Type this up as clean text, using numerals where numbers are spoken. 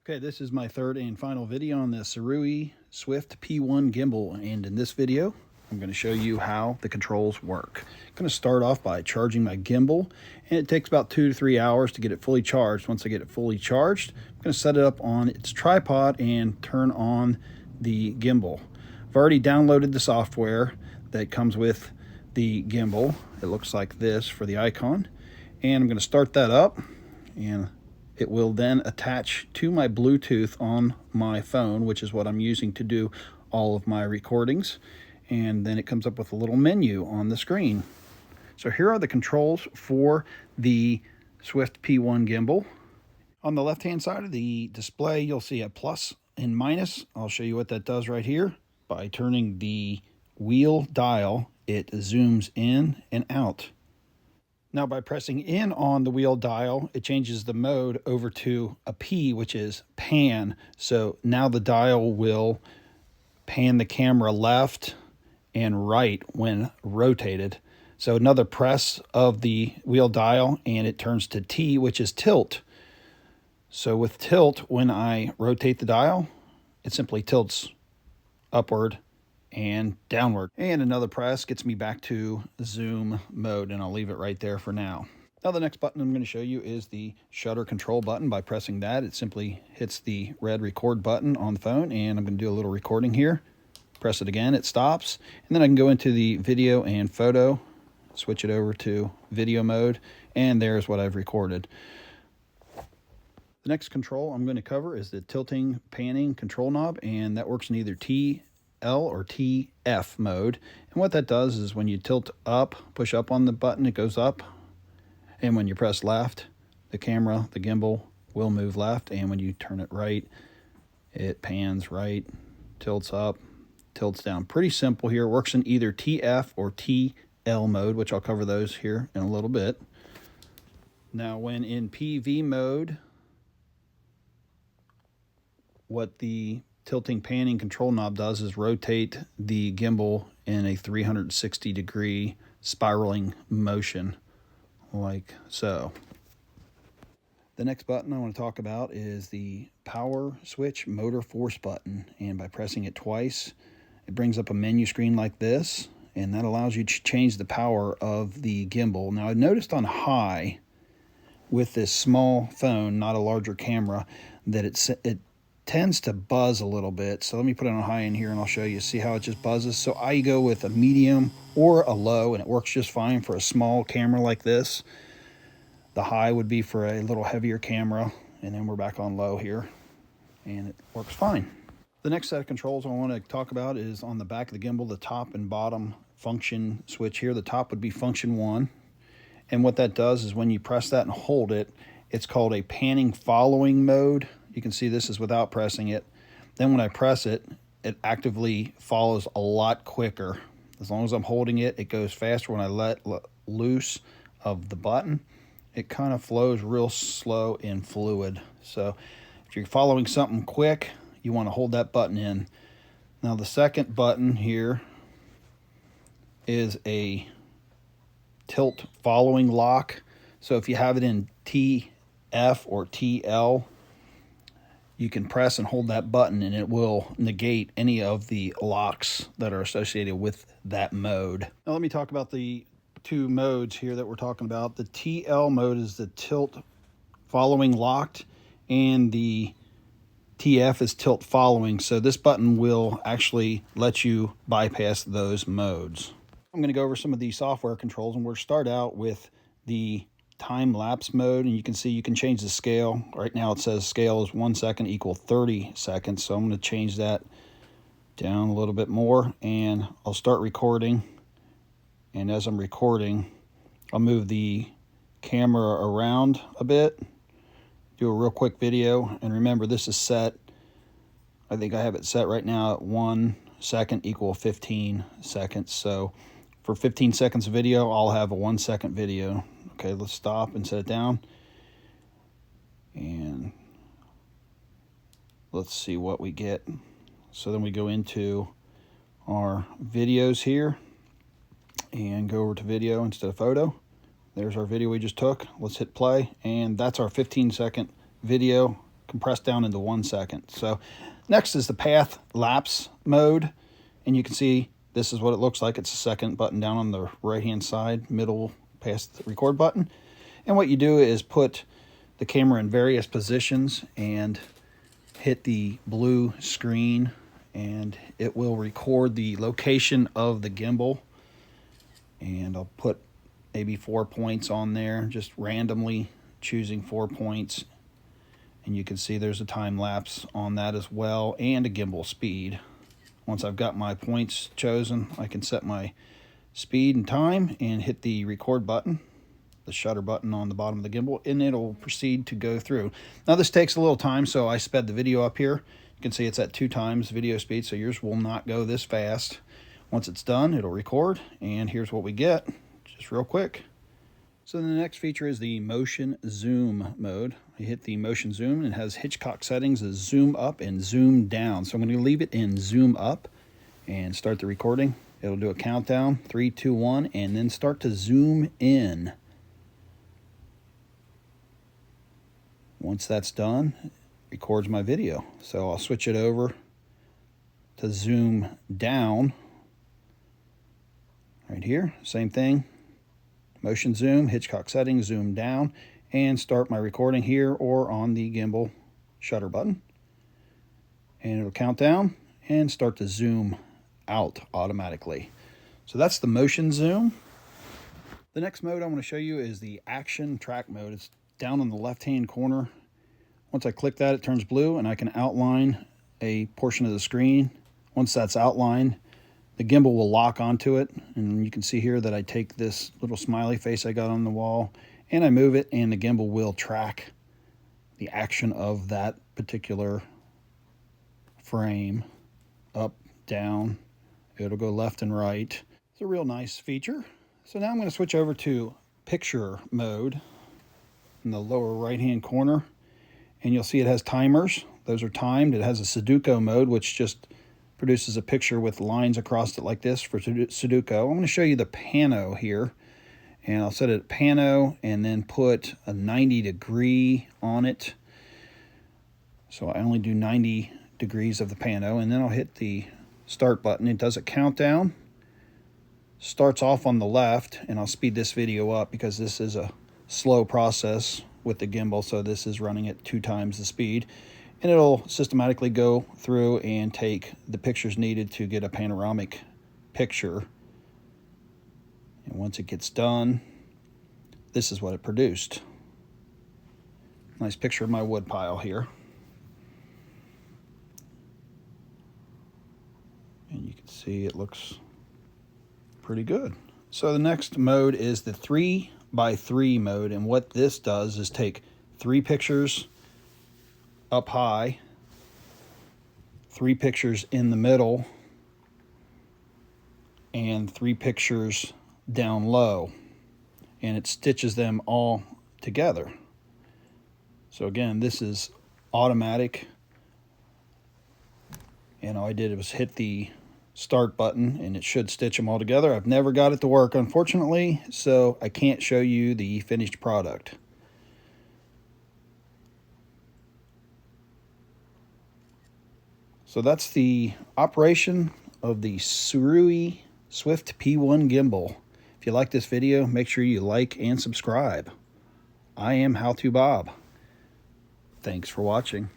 Okay, this is my third and final video on the SIRUI Swift P1 gimbal, and in this video I'm going to show you how the controls work. I'm going to start off by charging my gimbal, and it takes about 2 to 3 hours to get it fully charged. Once I get it fully charged, I'm going to set it up on its tripod and turn on the gimbal. I've already downloaded the software that comes with the gimbal. It looks like this for the icon, and I'm going to start that up, and it will then attach to my Bluetooth on my phone, which is what I'm using to do all of my recordings. And then it comes up with a little menu on the screen. So here are the controls for the Swift P1 gimbal. On the left-hand side of the display, you'll see a plus and minus. I'll show you what that does right here. By turning the wheel dial, it zooms in and out. Now by pressing in on the wheel dial, it changes the mode over to a P, which is pan. So now the dial will pan the camera left and right when rotated. So another press of the wheel dial and it turns to T, which is tilt. So with tilt, when I rotate the dial, it simply tilts upward and downward. And another press gets me back to zoom mode, and I'll leave it right there for now. Now the next button I'm going to show you is the shutter control button. By pressing that, it simply hits the red record button on the phone, and I'm going to do a little recording here. Press it again, it stops, and then I can go into the video and photo, switch it over to video mode, and there's what I've recorded. The next control I'm going to cover is the tilting panning control knob, and that works in either TL or TF mode. And what that does is when you tilt up, push up on the button, it goes up. And when you press left, the camera, the gimbal will move left. And when you turn it right, it pans right, tilts up, tilts down. Pretty simple here. It works in either TF or TL mode, which I'll cover those here in a little bit. Now when in PV mode, what the tilting panning control knob does is rotate the gimbal in a 360-degree spiraling motion, like so. The next button I want to talk about is the power switch motor force button, and by pressing it twice, it brings up a menu screen like this, and that allows you to change the power of the gimbal. Now I noticed on high, with this small phone, not a larger camera, that it tends to buzz a little bit. So let me put it on high in here and I'll show you. See how it just buzzes? So I go with a medium or a low, and it works just fine for a small camera like this. The high would be for a little heavier camera, and then we're back on low here, and it works fine. The next set of controls I want to talk about is on the back of the gimbal, the top and bottom function switch here. The top would be function 1, and what that does is when you press that and hold it, it's called a panning following mode. You can see this is without pressing it. Then when I press it, it actively follows a lot quicker. As long as I'm holding it, it goes faster. When I let loose of the button, it kind of flows real slow and fluid. So if you're following something quick, you want to hold that button in. Now the second button here is a tilt following lock. So if you have it in TF or TL, you can press and hold that button and it will negate any of the locks that are associated with that mode. Now let me talk about the two modes here that we're talking about. The TL mode is the tilt following locked, and the TF is tilt following. So this button will actually let you bypass those modes. I'm going to go over some of the software controls, and we'll start out with the time lapse mode, and you can see you can change the scale. Right now it says scale is 1 second equal 30 seconds, so I'm going to change that down a little bit more, and I'll start recording. And as I'm recording, I'll move the camera around a bit, do a real quick video, and remember this is set, I think I have it set right now at 1 second equal 15 seconds. So for 15 seconds of video, I'll have a 1 second video. Okay, let's stop and set it down. And let's see what we get. So then we go into our videos here and go over to video instead of photo. There's our video we just took. Let's hit play, and that's our 15-second video compressed down into 1 second. So next is the path lapse mode, and you can see this is what it looks like. It's the second button down on the right hand side, middle past the record button. And what you do is put the camera in various positions and hit the blue screen, and it will record the location of the gimbal. And I'll put maybe 4 points on there, just randomly choosing 4 points. And you can see there's a time lapse on that as well, and a gimbal speed. Once I've got my points chosen, I can set my speed and time and hit the record button, the shutter button on the bottom of the gimbal, and it'll proceed to go through. Now this takes a little time, so I sped the video up here. You can see it's at 2 times video speed, so yours will not go this fast. Once it's done, it'll record, and here's what we get, just real quick. So the next feature is the motion zoom mode. I hit the motion zoom, and it has Hitchcock settings as zoom up and zoom down. So I'm going to leave it in zoom up and start the recording. It'll do a countdown, 3, 2, 1, and then start to zoom in. Once that's done, it records my video. So I'll switch it over to zoom down. Right here, same thing. Motion zoom, Hitchcock settings, zoom down, and start my recording here or on the gimbal shutter button. And it'll count down and start to zoom out automatically. So that's the motion zoom. The next mode I want to show you is the action track mode. It's down in the left-hand corner. Once I click that, it turns blue, and I can outline a portion of the screen. Once that's outlined, the gimbal will lock onto it, and you can see here that I take this little smiley face I got on the wall and I move it, and the gimbal will track the action of that particular frame, up, down. It'll go left and right. It's a real nice feature. So now I'm going to switch over to picture mode in the lower right hand corner, and you'll see it has timers. Those are timed. It has a Sudoku mode, which just produces a picture with lines across it like this for Sudoku. I'm going to show you the pano here, and I'll set it at pano and then put a 90 degree on it. So I only do 90 degrees of the pano, and then I'll hit the start button. It does a countdown, starts off on the left, and I'll speed this video up because this is a slow process with the gimbal, so this is running at 2 times the speed. And it'll systematically go through and take the pictures needed to get a panoramic picture. And once it gets done, this is what it produced. Nice picture of my wood pile here. And you can see it looks pretty good. So the next mode is the 3x3 mode, and what this does is take 3 pictures up high, 3 pictures in the middle, and 3 pictures down low, and it stitches them all together. So again, this is automatic, and all I did was hit the start button and it should stitch them all together. I've never got it to work, unfortunately, so I can't show you the finished product. So that's the operation of the SIRUI Swift P1 gimbal. If you like this video, make sure you like and subscribe. I am How To Bob. Thanks for watching.